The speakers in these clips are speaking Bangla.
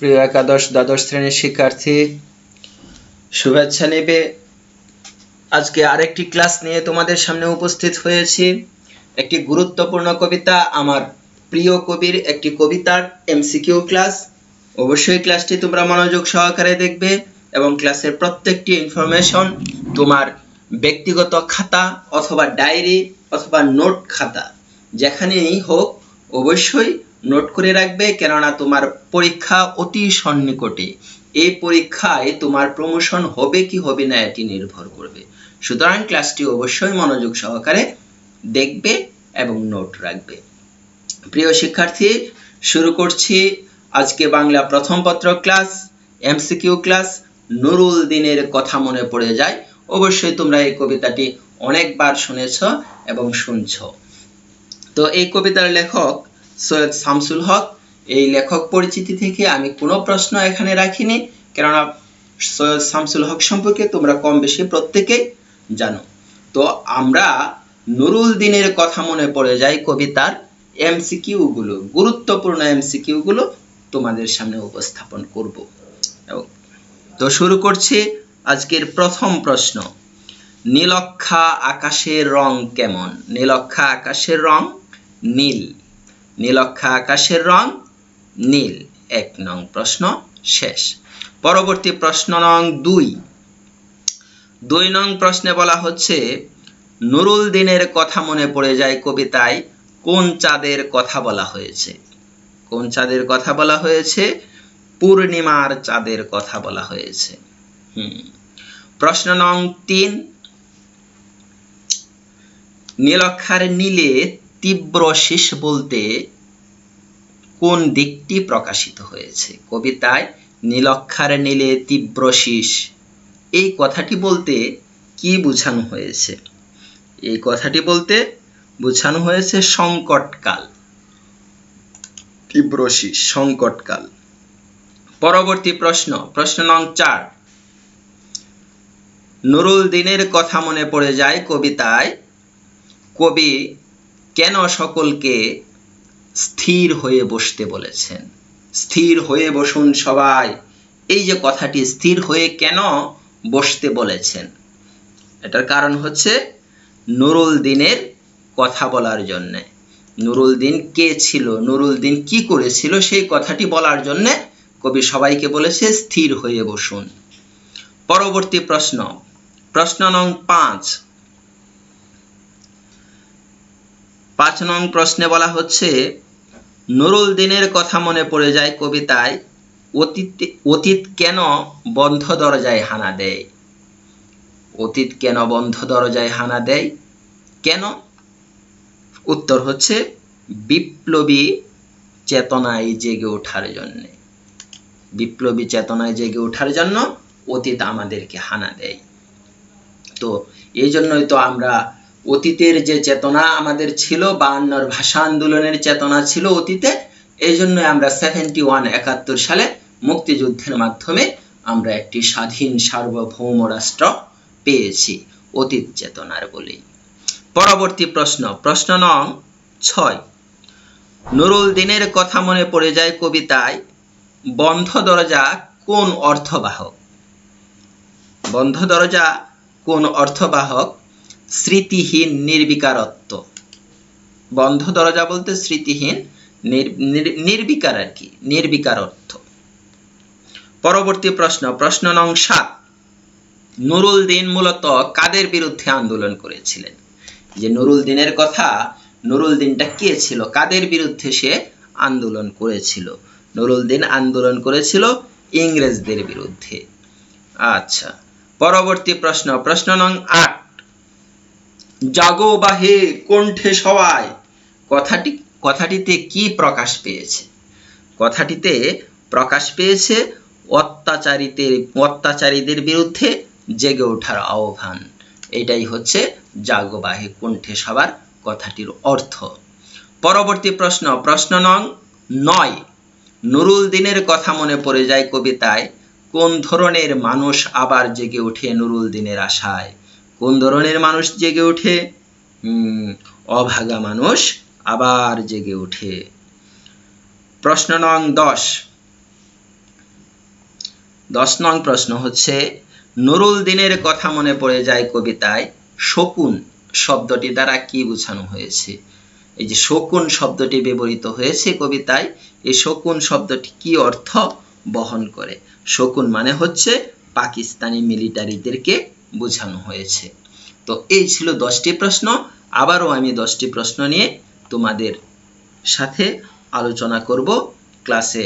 প্রিয় একাদশ দ্বাদশ শ্রেণীর শিক্ষার্থী, শুভেচ্ছা নেবে। আজকে আরেকটি ক্লাস নিয়ে তোমাদের সামনে উপস্থিত হয়েছি। একটি গুরুত্বপূর্ণ কবিতা, আমার প্রিয় কবির একটি কবিতার এমসিকিউ ক্লাস। অবশ্যই ক্লাসটি তোমরা মনোযোগ সহকারে দেখবে এবং ক্লাসের প্রত্যেকটি ইনফরমেশন তোমার ব্যক্তিগত খাতা অথবা ডায়েরি অথবা নোট খাতা যেখানেই হোক অবশ্যই নোট করে রাখবে, কেননা তোমার পরীক্ষা অতি সন্নিকটে। এই পরীক্ষায় তোমার প্রমোশন হবে কি হবে না এটি নির্ভর করবে। সুতরাং ক্লাসটি অবশ্যই মনোযোগ সহকারে দেখবে এবং নোট রাখবে। প্রিয় শিক্ষার্থী, শুরু করছি আজকে বাংলা প্রথম পত্র ক্লাস, এমসিকিউ ক্লাস। নুরুল দিনের কথা মনে পড়ে যায়। অবশ্যই তোমরা এই কবিতাটি অনেকবার শুনেছ এবং শুনছ। তো এই কবিতার লেখক সৈয়দ শামসুল হক। এই লেখক পরিচিতি থেকে আমি কোনো প্রশ্ন এখানে রাখিনি, কেননা সৈয়দ শামসুল হক সম্পর্কে তোমরা কম বেশি প্রত্যেকেই জানো। তো আমরা নুরুল দিনের কথা মনে পড়ে যায় কবিতার এমসিকিউ গুলো, গুরুত্বপূর্ণ এমসিকিউ গুলো তোমাদের সামনে উপস্থাপন করব। তো শুরু করছি আজকের প্রথম প্রশ্ন। নীলক্ষা আকাশের রং কেমন? নীলক্ষা আকাশের রং নীল। নীলক্ষা আকাশের রং নীল। ১ নং প্রশ্ন শেষ। পরবর্তী প্রশ্ন নং ২। ২ নং প্রশ্নে বলা হচ্ছে, নুরুল দিনের কথা মনে পড়ে যায় কবিতায় কোন চাঁদের কথা বলা হয়েছে? কোন চাঁদের কথা বলা হয়েছে? পূর্ণিমার চাঁদের কথা বলা হয়েছে। প্রশ্ন নং ৩। নীলক্ষার নীলে তীব্র শীষ বলতে কোন দিকটি প্রকাশিত হয়েছে? কবিতায় নীলক্ষার নীলে তীব্র শীষ, এই কথাটি বলতে কি বোঝানো হয়েছে? এই কথাটি বলতে বোঝানো হয়েছে সংকটকাল। তীব্র শীষ, সংকটকাল। পরবর্তী প্রশ্ন, প্রশ্ন নং ৪। নুরুল দিনের কথা মনে পড়ে যায় কবিতায় কবি কেন সকলকে স্থির হয়ে বসতে বলেছেন? স্থির হয়ে বসুন সবাই, এই যে কথাটি স্থির হয়ে কেন বসতে বলেছেন, এটার কারণ হচ্ছে নুরুল দিনের কথা বলার জন্য। নুরুল দিন কে ছিল, নুরুল দিন কি করেছিল, সেই কথাটি বলার জন্য কবি সবাইকে বলেছে স্থির হয়ে বসুন। পরবর্তী প্রশ্ন, প্রশ্ন নং ৫। ৫ নং প্রশ্নে বলা হচ্ছে, নুরুল দিনের কথা মনে পড়ে যায় কবিতায় অতীত কেন বন্ধ দরজায় হানা দেয়? অতীত কেন বন্ধ দরজায় হানা দেয়? কেন? উত্তর হচ্ছে বিপ্লবী চেতনায় জেগে ওঠার জন্য। বিপ্লবী চেতনায় জেগে ওঠার জন্য অতীত আমাদেরকে হানা দেয়। তো এই জন্যই তো আমরা অতীতের যে চেতনা আমাদের ছিল, ৫২ ভাষা আন্দোলনের চেতনা ছিল অতীতে, এই জন্য আমরা 71 সালে মুক্তিযুদ্ধের মাধ্যমে আমরা একটি স্বাধীন সার্বভৌম রাষ্ট্র পেয়েছি, অতীত চেতনার বলেই। পরবর্তী প্রশ্ন, প্রশ্ন নং ৬। নুরুল দিনের কথা মনে পড়ে যায় কবিতায় বন্ধ দরজা কোন অর্থবাহক? বন্ধ দরজা কোন অর্থবাহক? স্মৃতিহীন নির্বিকারত্ব। বন্ধ দরজা বলতে স্মৃতিহীন, নির্বিকার আর কি, নির্বিকার অর্থ। পরবর্তী প্রশ্ন, প্রশ্ন নং ৭। নুরুল দিন মূলত কাদের বিরুদ্ধে আন্দোলন করেছিলেন? যে নুরুল দিনের কথা, নুরুল দিনটা কে ছিল, কাদের বিরুদ্ধে সে আন্দোলন করেছিল? নুরুল দিন আন্দোলন করেছিল ইংরেজদের বিরুদ্ধে। আচ্ছা, পরবর্তী প্রশ্ন, প্রশ্ন নং ৮। জাগো বাহে কণ্ঠে সবাই, কথাটিতে কি প্রকাশ পেয়েছে? কথাটিতে প্রকাশ পেয়েছে অত্যাচারীদের বিরুদ্ধে জেগে ওঠার আহ্বান। এটাই হচ্ছে জাগো বাহে কণ্ঠে সবার কথাটির অর্থ। পরবর্তী প্রশ্ন, প্রশ্ন নং ৯। নুরুল দিনের কথা মনে পড়ে যায় কবিতায় কোন ধরনের মানুষ আবার জেগে ওঠে নুরুল দিনের আশায়? কোন ধরনের মানুষ জেগে ওঠে? অভাগা মানুষ আবার জেগে ওঠে। প্রশ্ন নং ১০। 10 নং প্রশ্ন হচ্ছে নুরুল দিনের কথা মনে পড়ে যায় কবিতায় শকুন শব্দটি দ্বারা কি বোঝানো হয়েছে? এই যে শকুন শব্দটি ব্যবহৃত হয়েছে কবিতায়, এই শকুন শব্দটি কি অর্থ বহন করে? শকুন মানে হচ্ছে পাকিস্তানি মিলিটারিদেরকে বোঝানো হয়েছে। তো এই ছিল 10টি প্রশ্ন। আবারও আমি 10টি প্রশ্ন নিয়ে তোমাদের সাথে আলোচনা করব। ক্লাসে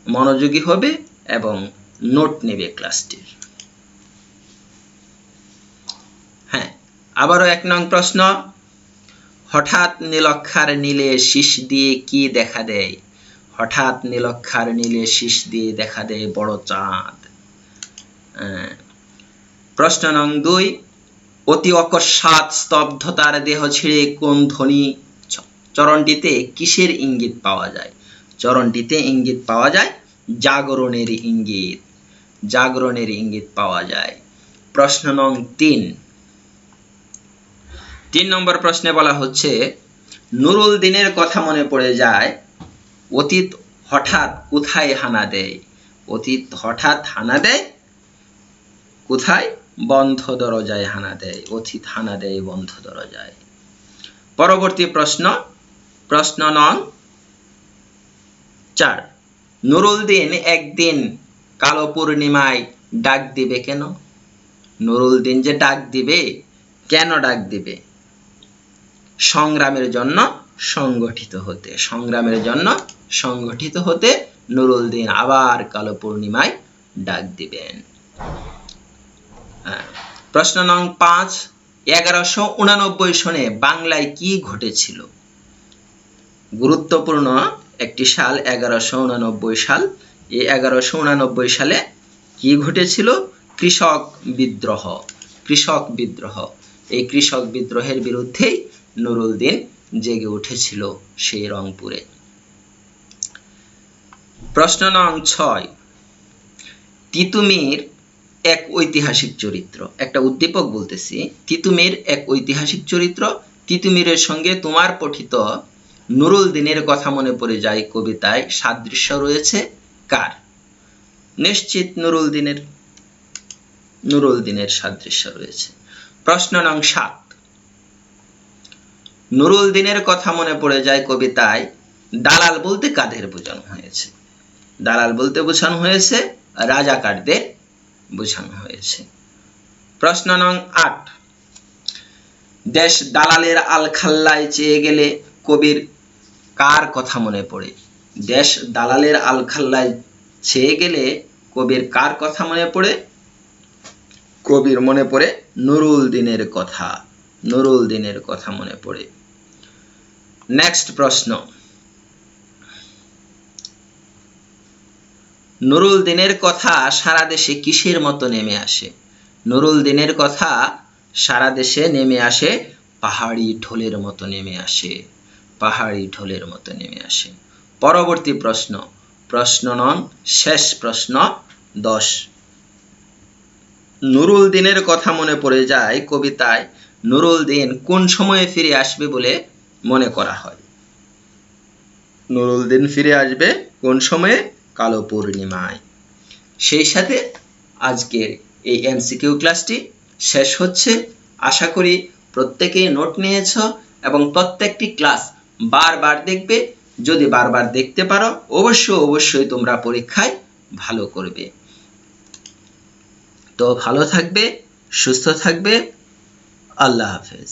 মনোযোগী হবে এবং নোট নেবে ক্লাসটির। হ্যাঁ, আবারও 1 নং প্রশ্ন, হঠাৎ নীলক্ষার নীলে শীষ দিয়ে কি দেখা দেয়? হঠাৎ নীলক্ষার নীলে শীষ দিয়ে দেখা দেয় বড় চাঁদ। প্রশ্ন নং 2, অতি অকস্মাৎ স্তব্ধতার দেহ ছিঁড়ে কোন ধ্বনি? চরণটিতে কিসের ইঙ্গিত পাওয়া যায়? চরণটিতে ইঙ্গিত পাওয়া যায় জাগরণের ইঙ্গিত। জাগরণের ইঙ্গিত পাওয়া যায়। প্রশ্ন নং 3 নম্বর প্রশ্নে বলা হচ্ছে নুরুল দিনের কথা মনে পড়ে যায় অতীত হঠাৎ কোথায় হানা দেয়? অতীত হঠাৎ হানা দেয় কোথায়? বন্ধ দরজায় হানা দেয়। অতীত হানা দেয় বন্ধ দরজায়। পরবর্তী প্রশ্ন, প্রশ্ন নং 4, নুরুল দিন একদিন কালো পূর্ণিমায় ডাক দিবে কেন? নুরুল দিন যে ডাক দিবে, কেন ডাক দিবে? সংগ্রামের জন্য সংগঠিত হতে। সংগ্রামের জন্য সংগঠিত হতে নুরুল দিন আবার কালো পূর্ণিমায় ডাক দিবেন। প্রশ্ন নং 5, 1189 সনে বাংলায় কি ঘটেছিল? গুরুত্বপূর্ণ একটি সাল 1189 সাল। এই 1189 সালে কি ঘটেছিল? কৃষক বিদ্রোহ। কৃষক বিদ্রোহ। এই কৃষক বিদ্রোহের বিরুদ্ধেই নুরুল দিন জেগে উঠেছিল সেই রংপুরে। প্রশ্ন নং 6, তিতুমির এক ঐতিহাসিক চরিত্র। একটা উদ্দীপক বলতেছি, তিতুমির এক ঐতিহাসিক চরিত্র। তিতুমিরের সঙ্গে তোমার পঠিত নুরুল দিনের কথা মনে পড়ে যায় কবিতায় সাদৃশ্য রয়েছে কার? নিশ্চিত নুরুল দিনের। নুরুল দিনের সাদৃশ্য রয়েছে। প্রশ্ন নং 7, নুরুল দিনের কথা মনে পড়ে যায় কবিতায় দালাল বলতে কাদের বোঝানো হয়েছে? দালাল বলতে বোঝানো হয়েছে রাজাকারদের বোঝানো হয়েছে। প্রশ্ন নং 8, দেশ দালালের আলখাল্লায় চেয়ে গেলে কবির কার কথা মনে পড়ে? দেশ দালালের আলখাল্লায় চেয়ে গেলে কবির কার কথা মনে পড়ে? কবির মনে পড়ে নুরুল দিনের কথা। নুরুল দিনের কথা মনে পড়ে। নেক্সট প্রশ্ন, নুরুল দিনের কথা সারা দেশে কিসের মতো নেমে আসে? নুরুল দিনের কথা সারা দেশে নেমে আসে পাহাড়ি ঢোলের মতো নেমে আসে। পাহাড়ি ঢোলের মতো নেমে আসে। পরবর্তী প্রশ্ন, প্রশ্ন নং শেষ প্রশ্ন 10, নুরুল দিনের কথা মনে পড়ে যায় কবিতায় নুরুল দিন কোন সময়ে ফিরে আসবে বলে মনে করা হয়? নুরুল দিন ফিরে আসবে কোন সময়ে? কালো পূর্ণিমায়। সেই সাথে আজকের এই এমসিকিউ ক্লাসটি শেষ হচ্ছে। আশা করি প্রত্যেকেই নোট নিয়েছ এবং প্রত্যেকটি ক্লাস বারবার দেখবে। যদি বারবার দেখতে পারো অবশ্যই তোমরা পরীক্ষায় ভালো করবে। তো ভালো থাকবে, সুস্থ থাকবে। আল্লাহ হাফেজ।